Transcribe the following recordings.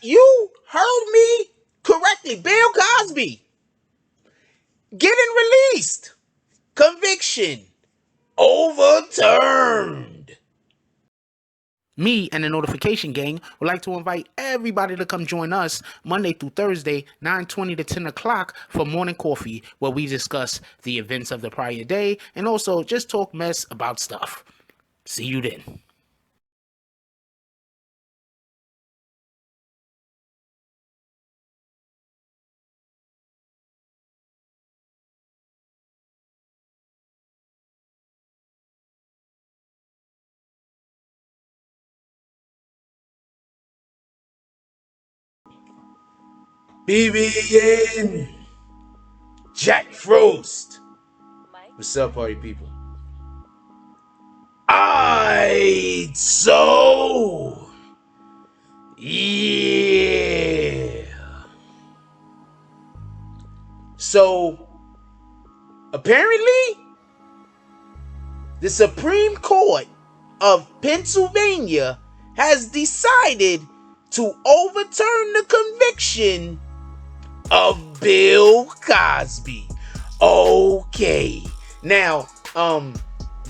you heard me correctly. Bill Cosby getting released. Conviction overturned. Me and the Notification Gang would like to invite everybody to come join us Monday through Thursday, 9:20 to 10 o'clock for morning coffee, where we discuss the events of the prior day and also just talk mess about stuff. See you then. BBN Jack Frost. What's up, party people? So yeah. So apparently, the Supreme Court of Pennsylvania has decided to overturn the conviction of Bill Cosby. Okay. Now,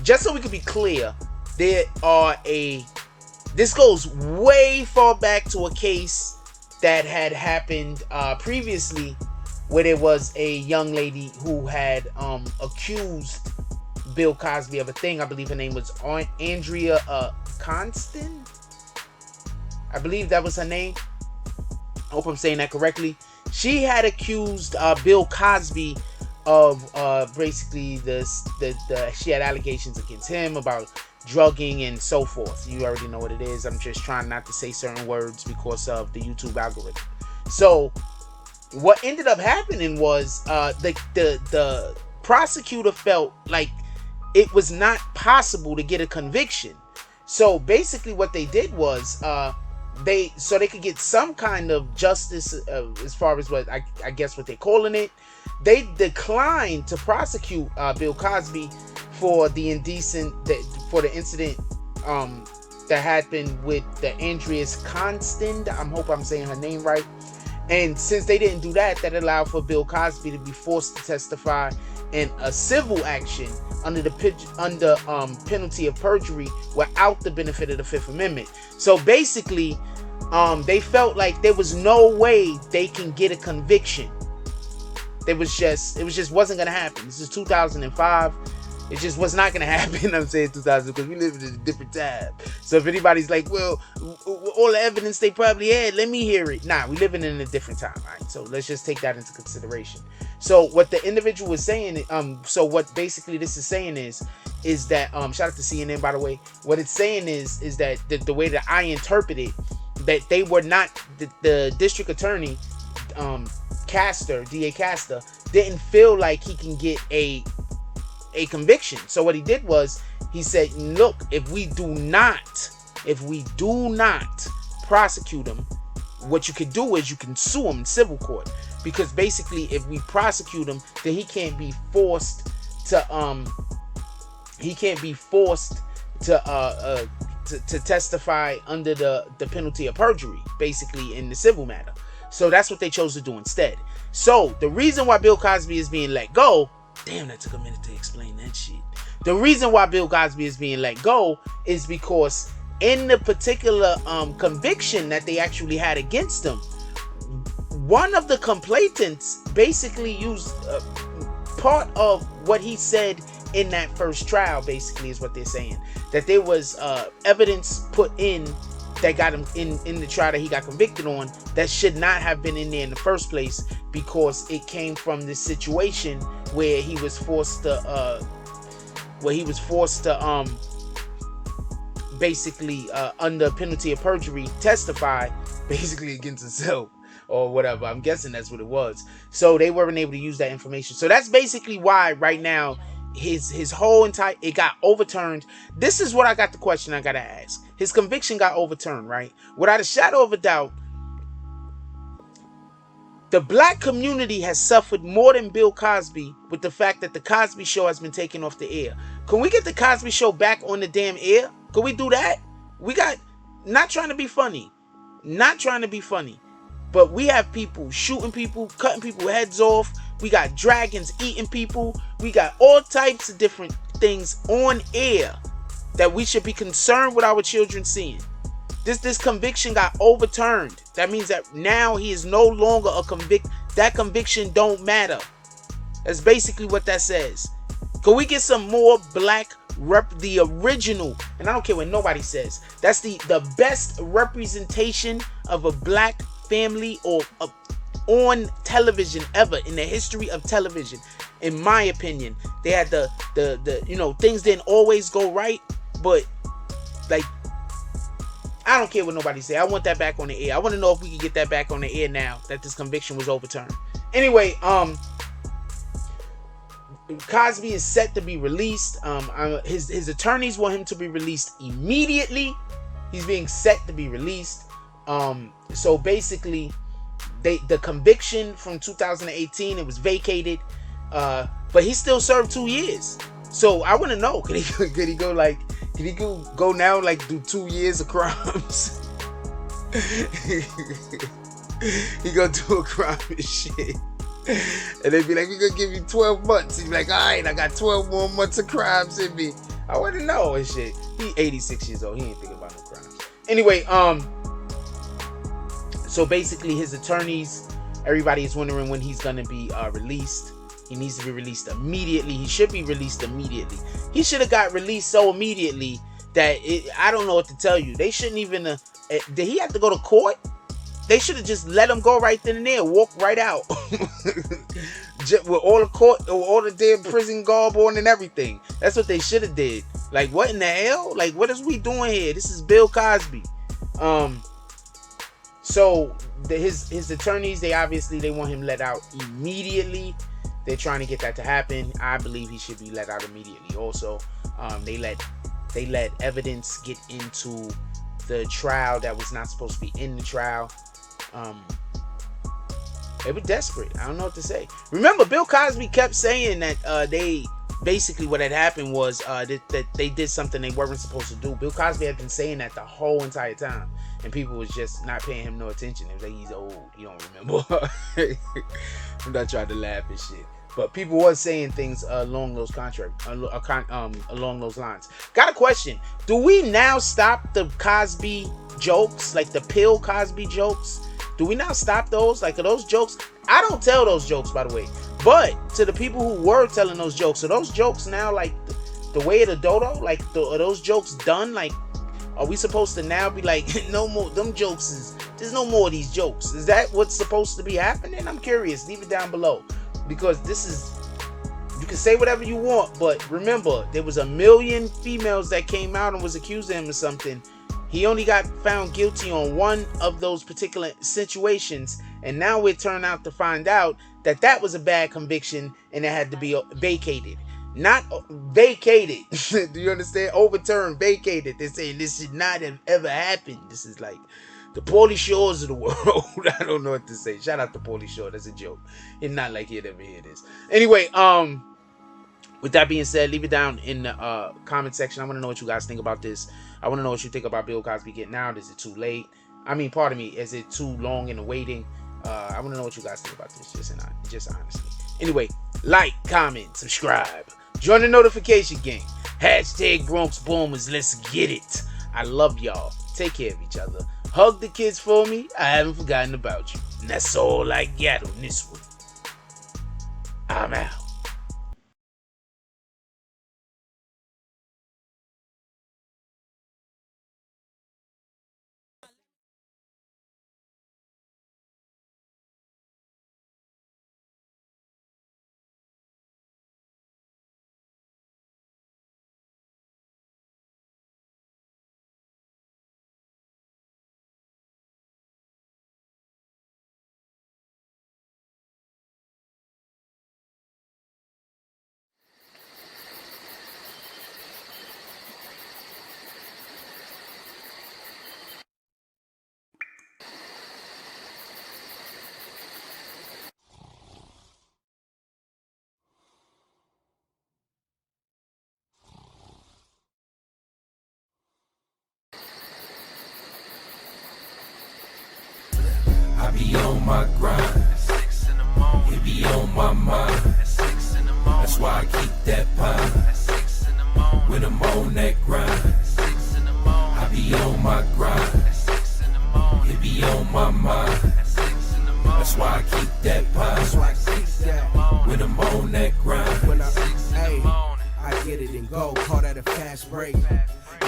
just so we can be clear, this goes way far back to a case that had happened previously, where there was a young lady who had accused Bill Cosby of a thing. I believe her name was Andrea Constant. I believe that was her name. I hope I'm saying that correctly. She had accused Bill Cosby of basically she had allegations against him about drugging and so forth. You already know what it is. I'm just trying not to say certain words because of the YouTube algorithm. So what ended up happening was the prosecutor felt like it was not possible to get a conviction. So basically what they did was they could get some kind of justice as far as what I guess what they're calling it. They declined to prosecute Bill Cosby for the incident that happened with the Andreas Constant. I hope I'm saying her name right. And since they didn't do that, that allowed for Bill Cosby to be forced to testify in a civil action under penalty of perjury without the benefit of the Fifth Amendment. So basically, they felt like there was no way they can get a conviction. It just wasn't gonna happen. This is 2005. It just was not gonna happen. I'm saying 2000 because we live in a different time. So if anybody's like, well, all the evidence they probably had, let me hear it. Nah, we living in a different time, right? So let's just take that into consideration. So what the individual is saying, so what basically this is saying is that, shout out to CNN, by the way. What it's saying is that the way that I interpret it, that they were not, the district attorney, DA Castor, didn't feel like he can get a conviction. So what he did was he said, look, if we do not prosecute him, what you can do is you can sue him in civil court, because basically if we prosecute him, then he can't be forced to testify under the penalty of perjury, basically in the civil matter. So that's what they chose to do instead. So the reason why Bill Cosby is being let go, damn, that took a minute to explain that shit. The reason why Bill Cosby is being let go is because in the particular conviction that they actually had against him, one of the complainants basically used part of what he said in that first trial, basically is what they're saying. That there was evidence put in that got him in the trial that he got convicted on that should not have been in there in the first place, because it came from this situation where he was forced to basically under penalty of perjury testify basically against himself or whatever. I'm guessing that's what it was. So they weren't able to use that information. So that's basically why right now his whole entire, it got overturned. This is what I got the question I gotta ask. His conviction got overturned, right? Without a shadow of a doubt, the black community has suffered more than Bill Cosby with the fact that the Cosby Show has been taken off the air. Can we get the Cosby Show back on the damn air? Can we do that? We got, not trying to be funny, But we have people shooting people, cutting people heads off. We got dragons eating people. We got all types of different things on air that we should be concerned with our children seeing. This conviction got overturned. That means that now he is no longer a convict. That conviction don't matter. That's basically what that says. Can we get some more black the original, and I don't care what nobody says, that's the best representation of a black family or on television ever in the history of television. In my opinion, they had the things didn't always go right, but like, I don't care what nobody say. I want that back on the air. I want to know if we can get that back on the air now that this conviction was overturned. Anyway, Cosby is set to be released. His attorneys want him to be released immediately. He's being set to be released. So basically, the conviction from 2018, it was vacated, but he still served 2 years. So I want to know, could he go now, like do 2 years of crimes? He gonna do a crime and shit. And they'd be like, we're gonna give you 12 months. He'd be like, alright, I got 12 more months of crimes in me. I want to know and shit. He 86 years old. He ain't thinking about no crimes. Anyway, so basically his attorneys, everybody is wondering when he's gonna be released. He needs to be released immediately. He should be released immediately. He should have got released so immediately that I don't know what to tell you. They shouldn't even did he have to go to court? They should have just let him go right then and there, walk right out. With all the court, all the damn prison garb on and everything. That's what they should have did. Like, what in the hell? Like, what is we doing here? This is Bill Cosby. So his attorneys, they want him let out immediately. They're trying to get that to happen. I believe he should be let out immediately. Also, they let evidence get into the trial that was not supposed to be in the trial. They were desperate. I don't know what to say. Remember, Bill Cosby kept saying that they basically what had happened was that they did something they weren't supposed to do. Bill Cosby had been saying that the whole entire time, and people was just not paying him no attention. It was like, he's old, you don't remember. I'm not trying to laugh and shit, but people was saying things along those along those lines. Got a question: do we now stop the Cosby jokes, like the pill Cosby jokes? Do we now stop those? Like, are those jokes? I don't tell those jokes, by the way. But to the people who were telling those jokes, are those jokes now like the way of the dodo? Like, are those jokes done? Like, are we supposed to now be like, no more? Them jokes there's no more of these jokes. Is that what's supposed to be happening? I'm curious. Leave it down below. Because you can say whatever you want, but remember, there was 1 million females that came out and was accusing him of something. He only got found guilty on one of those particular situations, and now we're turned out to find out that that was a bad conviction and it had to be vacated. Not vacated. Do you understand? Overturned, vacated. They're saying this should not have ever happened. This is like the Pauly Shores of the world. I don't know what to say. Shout out to Pauly Shore. That's a joke. It's not like he'd ever hear this. Anyway, with that being said, leave it down in the comment section. I want to know what you guys think about this. I want to know what you think about Bill Cosby getting out. Is it too late? I mean, pardon me. Is it too long in the waiting? I want to know what you guys think about this. Just honestly. Anyway, like, comment, subscribe. Join the notification gang. Hashtag Bronx Boomers. Let's get it. I love y'all. Take care of each other. Hug the kids for me. I haven't forgotten about you. And that's all I got on this one. I'm out. be on my grind. It be on my mind. That's why I keep that pine. When I'm on that grind, I be on my grind. It be on my mind. That's why I keep that pine. When I'm on that grind. I get it and go, call that a fast break.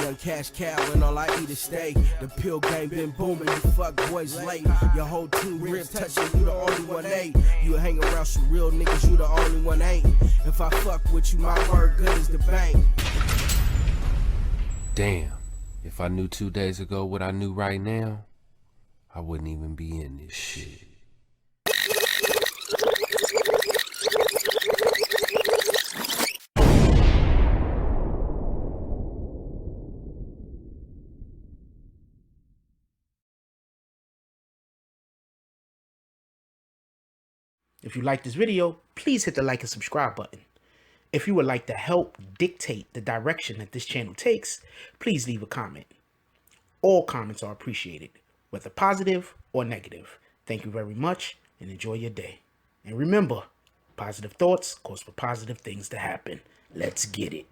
Young cash cow and all I eat is steak. The pill game been booming, you fuck boys late. Your whole team ribs touching, you the only one ain't. You hang around some real niggas, you the only one ain't. If I fuck with you, my word good as the bank. Damn, if I knew 2 days ago what I knew right now, I wouldn't even be in this shit. If you like this video, please hit the like and subscribe button. If you would like to help dictate the direction that this channel takes, please leave a comment. All comments are appreciated, whether positive or negative. Thank you very much and enjoy your day. And remember, positive thoughts cause for positive things to happen. Let's get it.